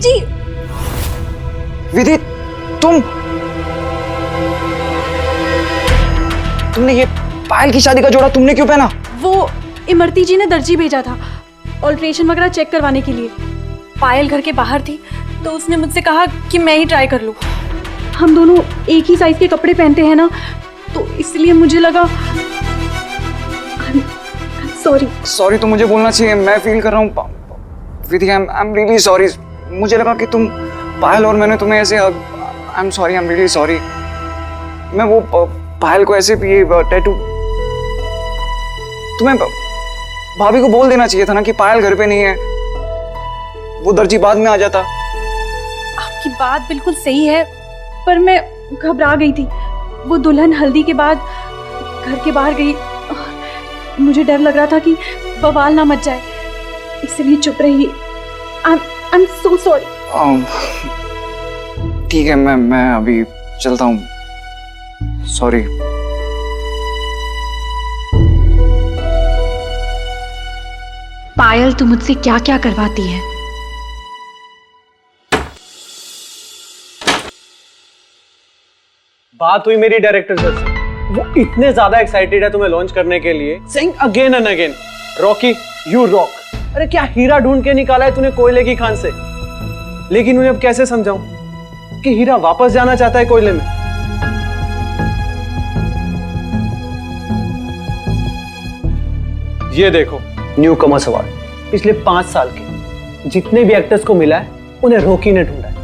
जी। विधि, तुमने ये पायल की शादी का जोड़ा तुमने क्यों पहना? वो इमरती जी ने दर्जी भेजा था ऑल्ट्रेशन वगैरह चेक करवाने के लिए। पायल घर के बाहर थी तो उसने मुझसे कहा कि मैं ही ट्राई कर लूं। हम दोनों एक ही साइज के कपड़े पहनते हैं ना, तो इसलिए मुझे लगा। सॉरी तो मुझे बोलना चाहिए, मैं फील कर रहा हूँ। विधि, आई एम रियली सॉरी। मुझे लगा कि तुम पायल और मैंने तुम्हें ऐसे, I am sorry, I am really sorry. मैं वो पायल को ऐसे भी टैटू, तुम्हें भाभी को बोल देना चाहिए था ना कि पायल घर पे नहीं है, वो दर्जी बाद में आ जाता। आपकी बात बिल्कुल सही है, पर मैं घबरा गई थी। वो दुल्हन हल्दी के बाद घर के बाहर गई, मुझे डर लग रहा था कि बवाल ना मच जाए, इसलिए चुप रही। I am so sorry. ठीक है, मैं अभी चलता हूँ। सॉरी। पायल, तू मुझसे क्या क्या करवाती है? बात हुई मेरी डायरेक्टर सर से, वो इतने ज्यादा एक्साइटेड है तुम्हें लॉन्च करने के लिए, saying again and again, Rocky you rock. अरे क्या हीरा ढूंढ के निकाला है तूने कोयले की खान से। लेकिन उन्हें अब कैसे समझाऊं कि हीरा वापस जाना चाहता है कोयले में। ये देखो न्यू कमर्स अवार्ड, पिछले 5 साल के जितने भी एक्टर्स को मिला है उन्हें रॉकी ने ढूंढा है,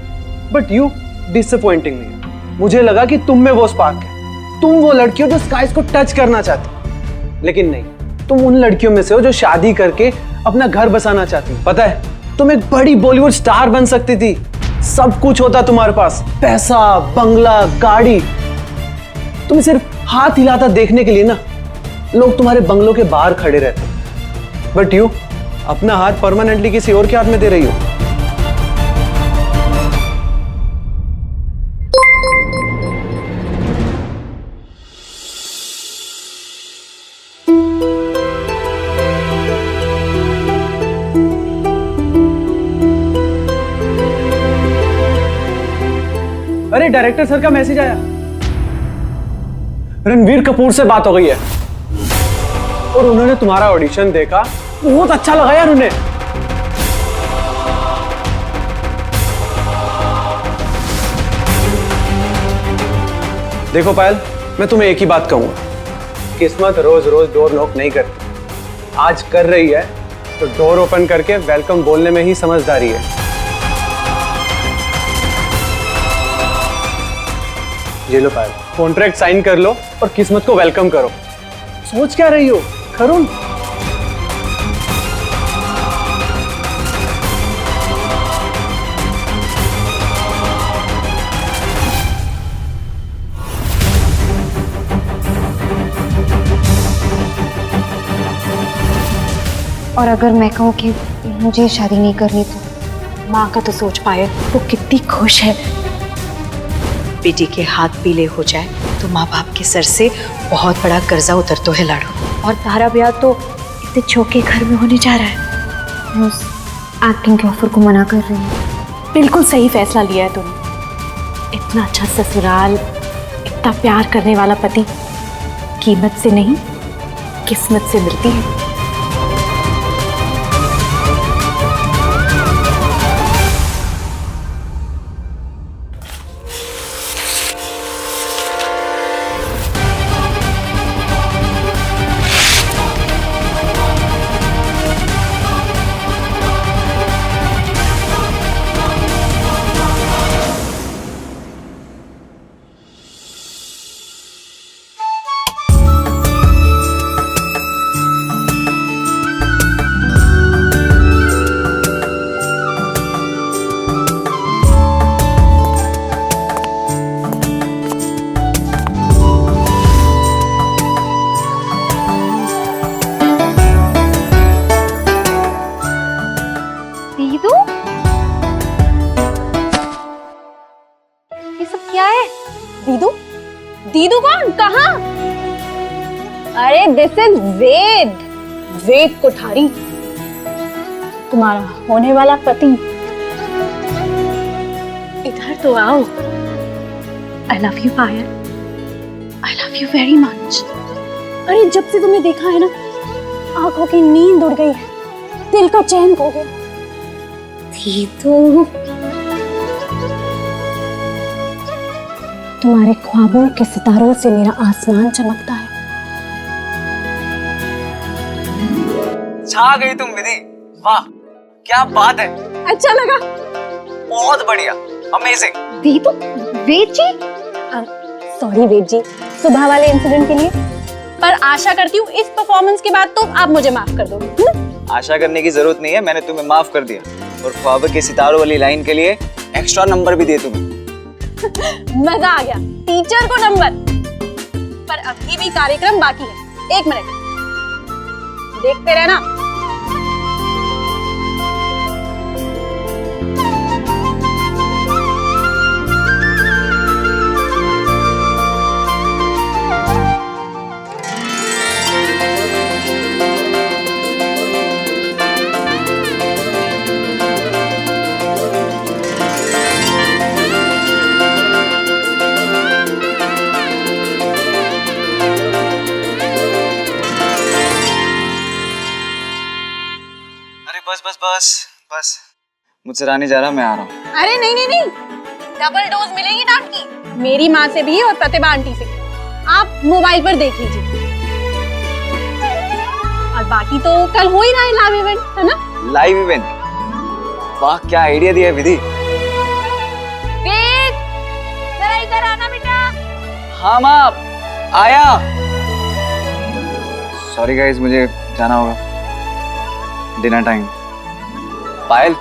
बट यू डिसअपॉइंटिंग नहीं। मुझे लगा कि तुम में वो स्पार्क है, तुम वो लड़की हो जो स्काइज को टच करना चाहती, लेकिन नहीं, तुम उन लड़कियों में से हो जो शादी करके अपना घर बसाना चाहती। पता है, तुम एक बड़ी बॉलीवुड स्टार बन सकती थी, सब कुछ होता तुम्हारे पास, पैसा, बंगला, गाड़ी। तुम सिर्फ हाथ हिलाता देखने के लिए ना लोग तुम्हारे बंगलों के बाहर खड़े रहते, बट यू अपना हाथ परमानेंटली किसी और के हाथ में दे रही हो। अरे डायरेक्टर सर का मैसेज आया, रणवीर कपूर से बात हो गई है और उन्होंने तुम्हारा ऑडिशन देखा, बहुत अच्छा लगा यार उन्हें। देखो पायल, मैं तुम्हें एक ही बात कहूंगा, किस्मत रोज रोज डोर नॉक नहीं करती, आज कर रही है तो डोर ओपन करके वेलकम बोलने में ही समझदारी है। ये लो पायल, कॉन्ट्रैक्ट साइन कर लो और किस्मत को वेलकम करो। सोच क्या रही हो, करो। और अगर मैं कहूँ कि मुझे शादी नहीं करनी तो माँ का तो सोच पाए, वो कितनी खुश है। बेटी के हाथ पीले हो जाए तो माँ बाप के सर से बहुत बड़ा कर्जा उतर तो है लाडो। और तारा ब्याह तो इतने छोटे घर में होने जा रहा है। मैं उस एक्टिंग के ऑफर को मना कर रही हूँ। बिल्कुल सही फैसला लिया है तुमने। इतना अच्छा ससुराल, इतना प्यार करने वाला पति कीमत से नहीं किस्मत से मिलती है। दीदू, ये सब क्या है? दीदू? दीदू कौन? कहाँ? अरे दिस इज वेद, वेद कोठारी, तुम्हारा होने वाला पति। तो आओ। I love you Payal, I love you very much. अरे जब से तुम्हें देखा है ना, आंखों की नींद उड़ गई है, दिल का चैन खो गया। थी तो तुम्हारे ख्वाबों के सितारों से मेरा आसमान चमकता है। छा गई तुम विधि, वाह क्या बात है, अच्छा लगा? बहुत बढ़िया, अमेजिंग। दी तो वेद जी, सॉरी वेद जी, सुबह वाले इंसिडेंट के लिए, पर आशा करती हूँ इस परफॉर्मेंस के बाद तो आप मुझे माफ कर दोगे। आशा करने की जरूरत नहीं है, मैंने तुम्हें माफ कर दिया और ख्वाब के सितारों वाली लाइन के लिए एक्स्ट्रा नंबर भी दिए तुम्हें। मजा आ गया, टीचर को नंबर। पर अभी भी कार्यक्रम बाकी है, 1 मिनट देखते रहना। बस बस बस बस, मुझसे रानी जा रहा, मैं आ रहा हूँ। अरे नहीं नहीं नहीं, डबल डोज मिलेगी डांट की, मेरी माँ से भी और प्रतिभा आंटी से। आप मोबाइल पर देख लीजिए। और बाकी तो कल हो ही रहा है लाइव इवेंट, है ना? लाइव इवेंट, वाह क्या आइडिया दिया विधि। वेद, जरा इधर आना बेटा। हाँ माँ, आया। सॉरी गाइस, मुझे जाना होगा, डिनर टाइम। पायल,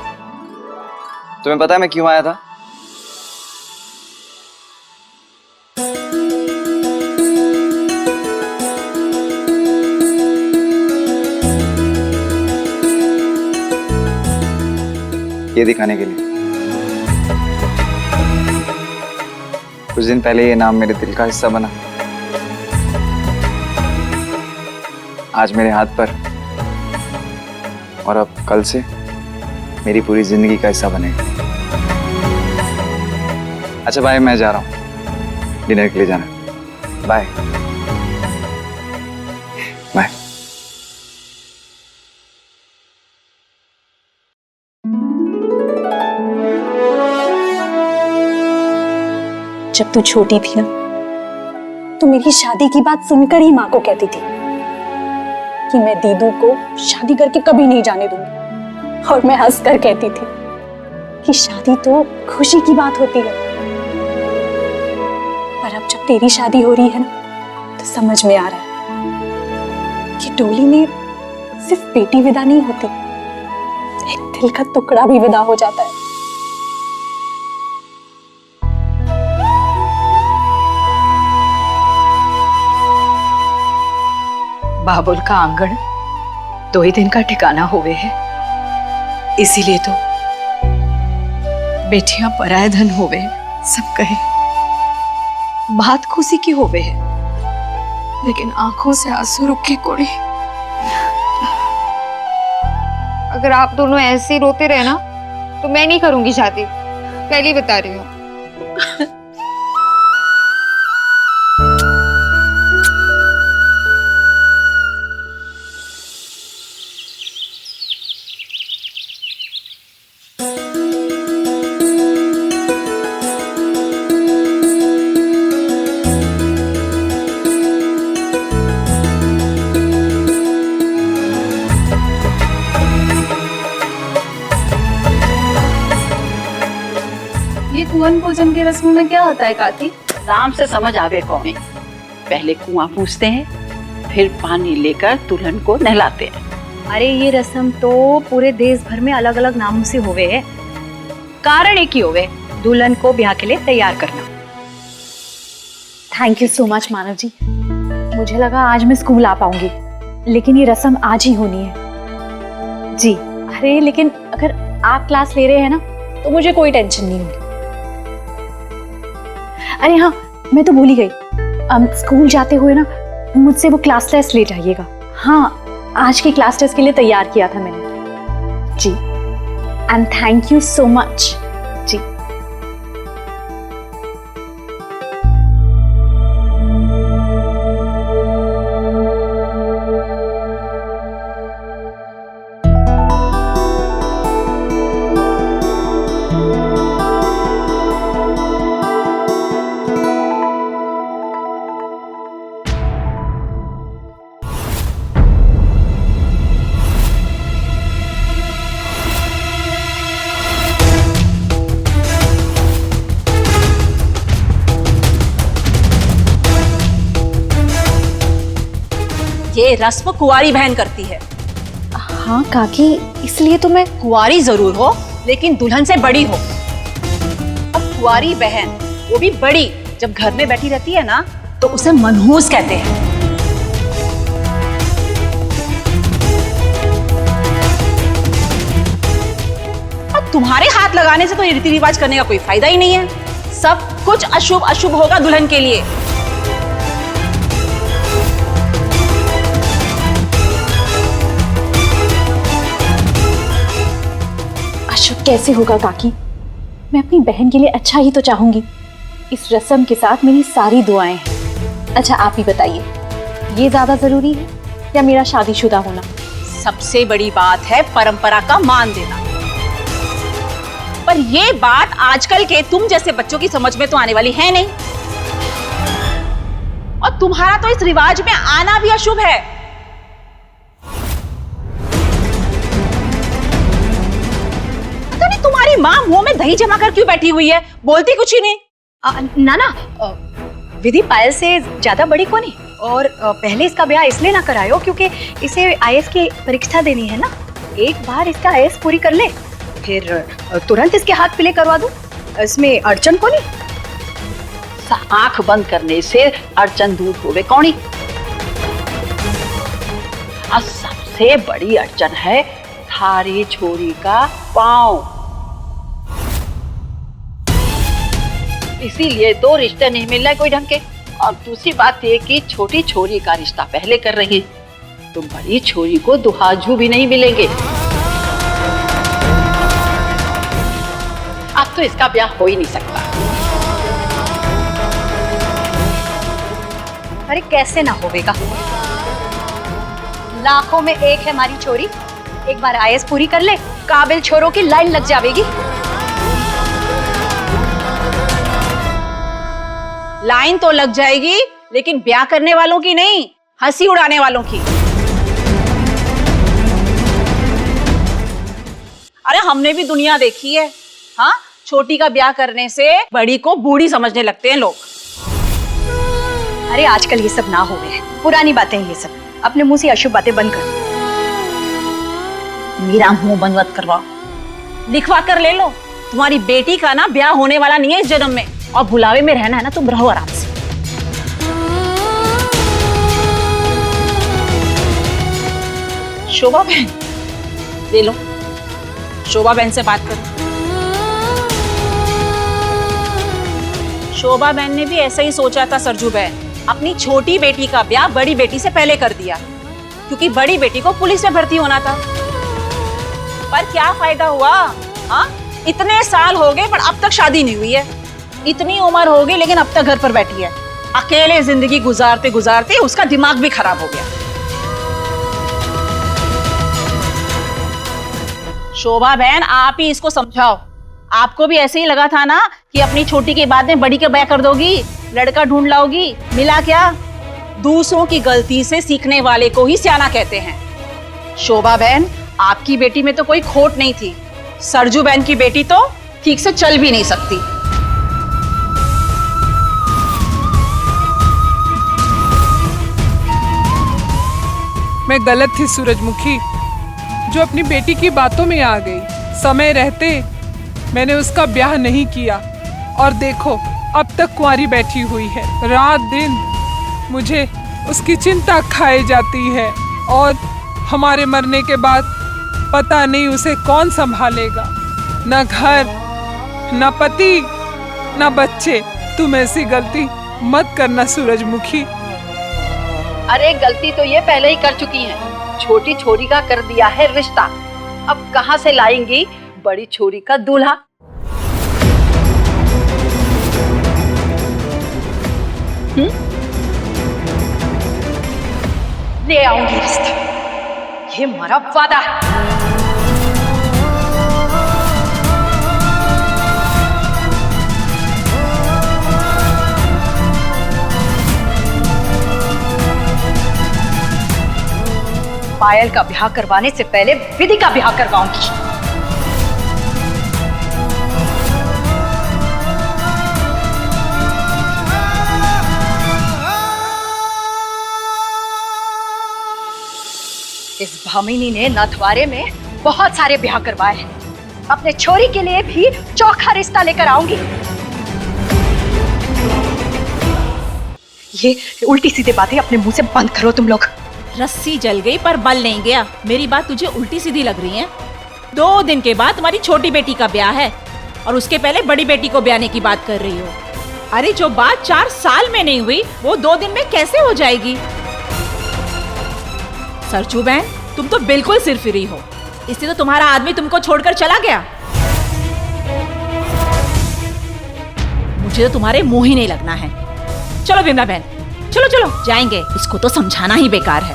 तुम्हें पता है मैं क्यों आया था? ये दिखाने के लिए। कुछ दिन पहले ये नाम मेरे दिल का हिस्सा बना, आज मेरे हाथ पर, और अब कल से मेरी पूरी जिंदगी का हिस्सा बनेगा। अच्छा बाय, मैं जा रहा हूँ, डिनर के लिए जाना। Bye bye. जब तू छोटी थी ना, तो मेरी शादी की बात सुनकर ही माँ को कहती थी कि मैं दीदू को शादी करके कभी नहीं जाने दूंगी। और मैं हंसकर कहती थी कि शादी तो खुशी की बात होती है। पर अब जब तेरी शादी हो रही है ना, तो समझ में आ रहा है कि डोली में सिर्फ बेटी विदा नहीं होती, एक दिल का टुकड़ा भी विदा हो जाता है। बाबुल का आंगन 2 ही दिन का ठिकाना होवे है, इसीलिए तो बेटियां पराया धन होवे सब कहे। बात खुशी की होवे है, लेकिन आंखों से आंसू रुके कोड़ी। अगर आप दोनों ऐसे ही रोते रहे ना, तो मैं नहीं करूंगी शादी, पहले ही बता रही हूँ। ये कुआं भोजन के रस्मों में क्या होता है काकी? आराम से समझ आवे कौन है। पहले कुआं पूछते हैं, फिर पानी लेकर दुल्हन को नहलाते हैं। अरे ये रस्म तो पूरे देश भर में अलग अलग नामों से होवे है, कारण एक ही होवे, दुल्हन को ब्याह के लिए तैयार करना। थैंक यू सो मच मानव जी। मुझे लगा आज मैं स्कूल आ पाऊंगी, लेकिन ये रस्म आज ही होनी है जी। अरे लेकिन अगर आप क्लास ले रहे हैं ना, तो मुझे कोई टेंशन नहीं होगी। अरे हाँ, मैं तो भूल ही गई, स्कूल जाते हुए ना मुझसे वो क्लास टेस्ट ले जाइएगा। हाँ, आज के क्लास टेस्ट के लिए तैयार किया था मैंने जी। And thank you so much जी। ये रस्म कुंवारी बहन करती है। हाँ काकी, इसलिए तो मैं कुंवारी जरूर हो लेकिन दुल्हन से बड़ी हो। अब कुंवारी बहन, वो भी बड़ी, जब घर में बैठी रहती है ना तो उसे मनहूस कहते हैं। अब तुम्हारे हाथ लगाने से तो ये रीति रिवाज करने का कोई फायदा ही नहीं है। सब कुछ अशुभ अशुभ होगा दुल्हन के लिए। अशुभ कैसे होगा काकी? मैं अपनी बहन के लिए अच्छा ही तो चाहूंगी। इस रस्म के साथ मेरी सारी दुआएं हैं। अच्छा आप ही बताइए, ये ज्यादा जरूरी है या मेरा शादीशुदा होना? सबसे बड़ी बात है परंपरा का मान देना। पर ये बात आजकल के तुम जैसे बच्चों की समझ में तो आने वाली है नहीं। और तुम्हारा तो इस रिवाज में आना भी अशुभ है। पता नहीं तुम्हारी माँ मुंह में दही जमा कर क्यों बैठी हुई है, बोलती कुछ ही नहीं। ना विधि पायल से ज्यादा बड़ी कौन है? और पहले इसका ब्याह इसलिए ना करायो क्योंकि इसे आईएएस की परीक्षा देनी है ना। एक बार इसका आईएएस पूरी कर ले, फिर तुरंत इसके हाथ पीले करवा दूं। इसमें अड़चन कौन है? आंख बंद करने से अड़चन दूर होवे कौनी। और सबसे बड़ी अड़चन है थारी छोरी का पाँव। इसीलिए तो रिश्ते नहीं मिल रहे कोई ढंग के। और दूसरी बात ये कि छोटी छोरी का रिश्ता पहले कर रही हैं, तो बड़ी छोरी को दुहाजू भी नहीं मिलेंगे। अब तो इसका ब्याह हो ही नहीं सकता। अरे कैसे ना होवेगा? लाखों में एक है हमारी छोरी। एक बार आईएएस पूरी कर ले, काबिल छोरों की लाइन लग जाएगी। लाइन तो लग जाएगी लेकिन ब्याह करने वालों की नहीं, हंसी उड़ाने वालों की। अरे हमने भी दुनिया देखी है। हाँ, छोटी का ब्याह करने से बड़ी को बूढ़ी समझने लगते हैं लोग। अरे आजकल ये सब ना हो गए, पुरानी बातें हैं ये सब। अपने मुंह से अशुभ बातें बंद कर। मेरा मुंह बंद मत करवाओ, लिखवा कर ले लो। तुम्हारी बेटी का ना ब्याह होने वाला नहीं है इस जन्म में, और बुलावे में रहना है ना तुम रहो आराम से। शोभा बहन, ले लो, शोभा बहन से बात करो। शोभा बहन ने भी ऐसा ही सोचा था सरजू बहन। अपनी छोटी बेटी का ब्याह बड़ी बेटी से पहले कर दिया क्योंकि बड़ी बेटी को पुलिस में भर्ती होना था। पर क्या फायदा हुआ? हाँ, इतने साल हो गए पर अब तक शादी नहीं हुई है। इतनी उम्र हो गई लेकिन अब तक घर पर बैठी है। अकेले जिंदगी गुजारते गुजारते उसका दिमाग भी खराब हो गया। शोभा बहन, आप ही इसको समझाओ। आपको भी ऐसे ही लगा था ना कि अपनी छोटी के बाद में बड़ी का ब्याह कर दोगी, लड़का ढूंढ लाओगी। मिला क्या? दूसरों की गलती से सीखने वाले को ही सियाना कहते हैं। शोभा बहन, आपकी बेटी में तो कोई खोट नहीं थी। सरजू बहन की बेटी तो ठीक से चल भी नहीं सकती। मैं गलत थी सूरजमुखी, जो अपनी बेटी की बातों में आ गई। समय रहते मैंने उसका ब्याह नहीं किया और देखो अब तक कुंवारी बैठी हुई है। रात दिन मुझे उसकी चिंता खाई जाती है और हमारे मरने के बाद पता नहीं उसे कौन संभालेगा। न घर, न पति, न बच्चे। तुम ऐसी गलती मत करना सूरजमुखी। अरे गलती तो ये पहले ही कर चुकी हैं। छोटी छोरी का कर दिया है रिश्ता, अब कहाँ से लाएंगी बड़ी छोरी का दूल्हा? ले आऊंगी रिश्ता, ये हमारा वादा है। पायल का ब्याह करवाने से पहले विधि का ब्याह करवाऊंगी। इस भामिनी ने नाथवारे में बहुत सारे ब्याह करवाए हैं। अपने छोरी के लिए भी चौखा रिश्ता लेकर आऊंगी। ये उल्टी सीधी बातें अपने मुंह से बंद करो तुम लोग। रस्सी जल गई पर बल नहीं गया। मेरी बात तुझे उल्टी सीधी लग रही है? 2 दिन के बाद तुम्हारी छोटी बेटी का ब्याह है और उसके पहले बड़ी बेटी को ब्याहने की बात कर रही हो। अरे जो बात 4 साल में नहीं हुई वो 2 दिन में कैसे हो जाएगी? सरचू बहन, तुम तो बिल्कुल सिरफिरी हो। इसलिए तो तुम्हारा आदमी तुमको छोड़कर चला गया। मुझे तो तुम्हारे मुंह ही नहीं लगना है। चलो विमला बहन, चलो चलो जाएंगे। इसको तो समझाना ही बेकार है।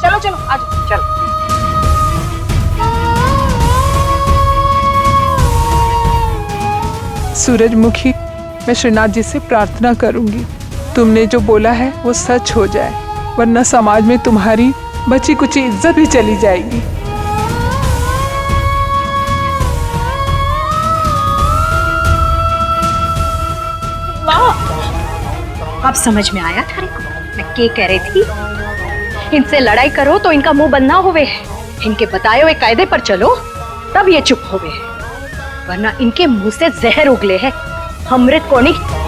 चलो चलो आज चलो। सूरजमुखी, मैं श्रीनाथ जी से प्रार्थना करूंगी तुमने जो बोला है वो सच हो जाए, वरना समाज में तुम्हारी बची कुची इज्जत भी चली जाएगी। अब समझ में आया थारे को मैं क्या कह रही थी। इनसे लड़ाई करो तो इनका मुंह बंद ना होवे। इनके बताए हुए कायदे पर चलो तब ये चुप होवे, वरना इनके मुंह से जहर उगले है। अमृत को नहीं।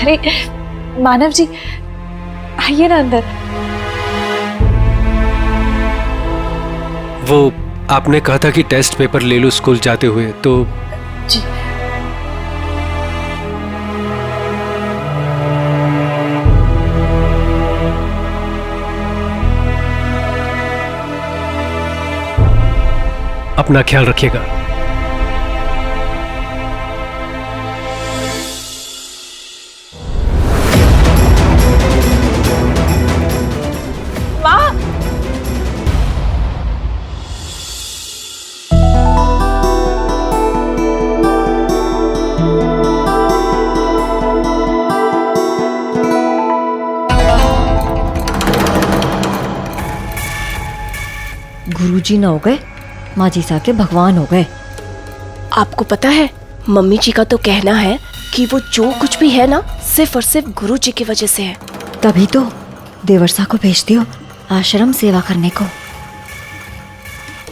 अरे मानव जी, आइए ना अंदर। वो आपने कहा था कि टेस्ट पेपर ले लो स्कूल जाते हुए, तो जी अपना ख्याल रखिएगा। गुरुजी न हो गए, माँ जी साहब के भगवान हो गए। आपको पता है मम्मी जी का तो कहना है कि वो जो कुछ भी है ना सिर्फ और सिर्फ गुरु जी की वजह से है। तभी तो देवर्षा को भेजती हो आश्रम सेवा करने को।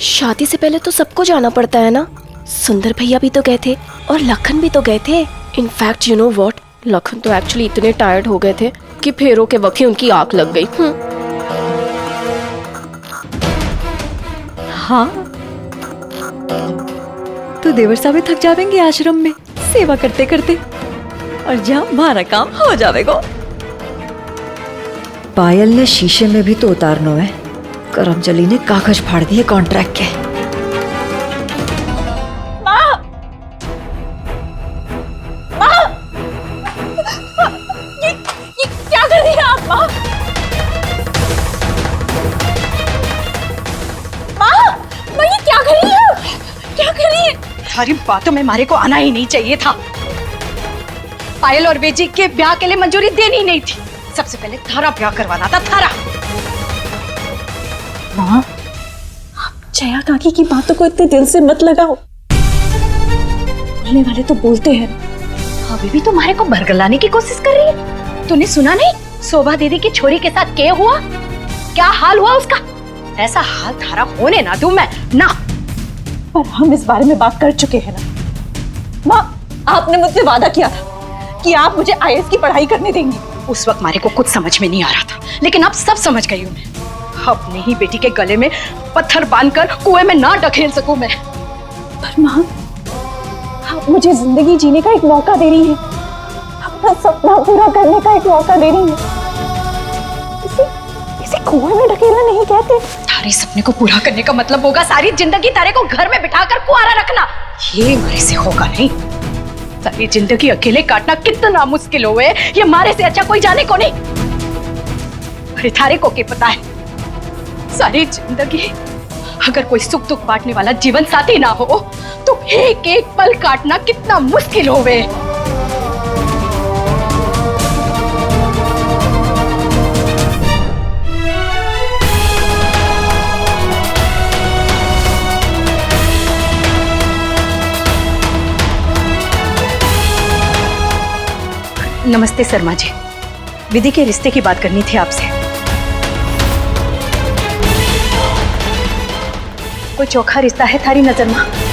शादी से पहले तो सबको जाना पड़ता है ना। सुंदर भैया भी तो गए थे और लखन भी तो गए थे। In fact you know what, Lakhan तो एक्चुअली इतने टायर्ड हो गए थे कि फेरों के वक्त ही उनकी आंख लग गई। हाँ तो देवर्षा भी थक जावेंगे आश्रम में सेवा करते करते, और जहाँ हमारा काम हो जाएगा। पायल ने शीशे में भी तो उतारना है। करमजली ने कागज फाड़ दिए कॉन्ट्रैक्ट के। ये क्या कर रही है आप? माँ, माँ ये क्या कर रही है? क्या कर रही है? सारी बातों में मारे को आना ही नहीं चाहिए था। पायल और बेजी के ब्याह के लिए मंजूरी देनी नहीं थी। सबसे पहले थारा ब्याह करवाना था, थारा। माँ, आप जया काकी की बातों को इतने दिल से मत लगाओ। बोलने वाले तो बोलते हैं। अभी भी तुम्हारे को बरगलाने की कोशिश कर रही है। तूने सुना नहीं शोभा दीदी की छोरी के साथ क्या हुआ? क्या हाल हुआ उसका? ऐसा हाल थारा होने ना दूं मैं ना। पर हम इस बारे में बात कर चुके हैं ना। माँ, आपने मुझसे वादा किया था कि आप मुझे IAS की पढ़ाई करने देंगी। उस वक्त मारे को कुछ समझ में नहीं आ रहा था, लेकिन अब सब समझ गई हूँ मैं। अपनी ही बेटी के गले में पत्थर बांधकर कुएं में ना ढकेल सकूं मैं। पर माँ, आप मुझे जिंदगी जीने का एक मौका दे रही है, अपना सपना पूरा करने का एक मौका दे रही है। इसे कुएं में ढकेलना नहीं कहते। सारे सपने को पूरा करने का मतलब होगा सारी जिंदगी तारे को घर में बिठाकर कुआरा रखना। ये मारे से होगा नहीं। सारी जिंदगी अकेले काटना कितना मुश्किल होवे, ये मारे से अच्छा कोई जाने को नहीं। अरे थारे को क्या पता है, सारी जिंदगी अगर कोई सुख दुख बांटने वाला जीवन साथी ना हो तो एक एक पल काटना कितना मुश्किल होवे। नमस्ते शर्मा जी, विधि के रिश्ते की बात करनी थी आपसे। कोई चोखा रिश्ता है थारी नजर में?